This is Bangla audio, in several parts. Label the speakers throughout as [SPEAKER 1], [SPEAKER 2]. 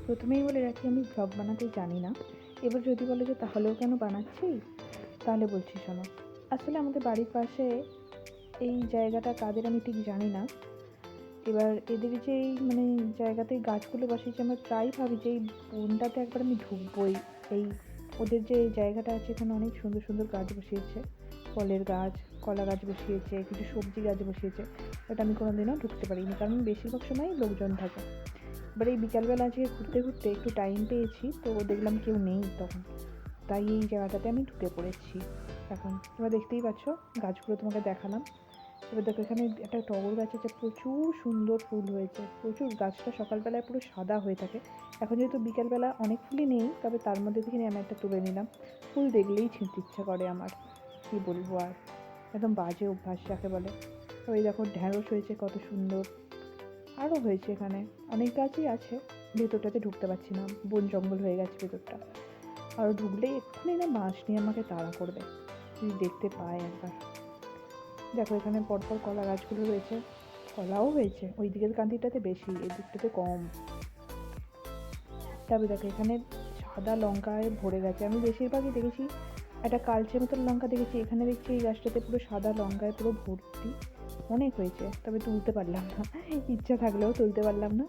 [SPEAKER 1] প্রথমেই বলে রাখি, আমি ভ্লগ বানাতে জানি না। এবার যদি বলো যে তাহলেও কেন বানাচ্ছি, তাহলে বলছি শোনো। আসলে আমাদের বাড়ির পাশে এই জায়গাটা কাদের আমি ঠিক জানি না। এবার এদের যে এই মানে জায়গাতে গাছগুলো বসিয়েছে, আমরা প্রায় ভাবি যে এই বনটাতে একবার আমি ঢুকবোই। এই ওদের যে জায়গাটা আছে, এখানে অনেক সুন্দর সুন্দর গাছ বসিয়েছে, ফলের গাছ, কলা গাছ বসিয়েছে, কিছু সবজি গাছ বসিয়েছে। বাট আমি কোনোদিনও ঢুকতে পারিনি, কারণ বেশিরভাগ সময়ই লোকজন থাকে। এবার এই বিকালবেলা আজকে ঘুরতে ঘুরতে একটু টাইম পেয়েছি, তো দেখলাম কেউ নেই তখন, তাই এই জায়গাটাতে আমি ঢুকে পড়েছি। এখন তোমরা দেখতেই পাচ্ছ, গাছগুলো তোমাকে দেখালাম। এবার দেখো, এখানে একটা টগর গাছ আছে, প্রচুর সুন্দর ফুল হয়েছে, প্রচুর। গাছটা সকালবেলায় পুরো সাদা হয়ে থাকে। এখন যেহেতু বিকালবেলা অনেক ফুলই নেই, তবে তার মধ্যে থেকে আমি একটা তুলে নিলাম। ফুল দেখলেই ছিঁড়তে ইচ্ছা করে আমার, কি বলবো আর, একদম বাজে অভ্যাস যাকে বলে। ওই দেখো ঢ্যাঁড়স হয়েছে কত সুন্দর, আরও হয়েছে। এখানে অনেক গাছই আছে, ভেতরটাতে ঢুকতে পারছি না, বন জঙ্গল হয়ে গেছে ভেতরটা। আরও ঢুকলেই এক্ষুনি না বাঁশ নিয়ে আমাকে তাড়া করবে, যদি দেখতে পায় একবার। দেখো এখানে পরপর কলা গাছগুলো রয়েছে, কলাও হয়েছে। ওই দিকের কান্দিটাতে বেশি, এই দিকটাতে কম। তবে দেখো এখানে সাদা লঙ্কায় ভরে গেছে। আমি বেশিরভাগই দেখেছি একটা কালচে মতন লঙ্কা দেখেছি, এখানে দেখছি এই গাছটাতে পুরো সাদা লঙ্কায় পুরো ভর্তি। অনেক হয়েছে, তবে তুলতে পারলাম না, ইচ্ছা থাকলেও তুলতে পারলাম না।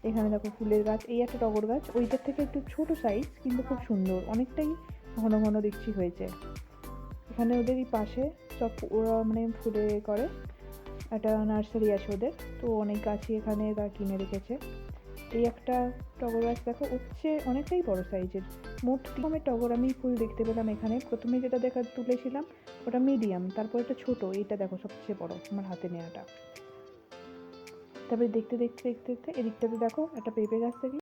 [SPEAKER 1] এখানে দেখো ফুলের গাছ, এই একটা টগর গাছ, ওইটার থেকে একটু ছোট সাইজ, কিন্তু খুব সুন্দর, অনেকটাই ঘন ঘন দেখছি হয়েছে। এখানে ওদেরই পাশে সব ওরা মানে ফুলে করে, একটা নার্সারি আছে ওদের, তো অনেক গাছই এখানে তারা কিনে রেখেছে। এই একটা টগর গাছ দেখো, হচ্ছে অনেকটাই বড় সাইজের। মোট রকমের টগর আমি ফুল দেখতে পেলাম এখানে। প্রথমে যেটা তুলেছিলাম ওটা মিডিয়াম, তারপর একটা ছোট, এইটা দেখো সবচেয়ে বড় আমার হাতে নেওয়াটা। তারপরে দেখতে দেখতে দেখতে দেখতে এদিকটাতে দেখো একটা পেঁপে গাছ থেকে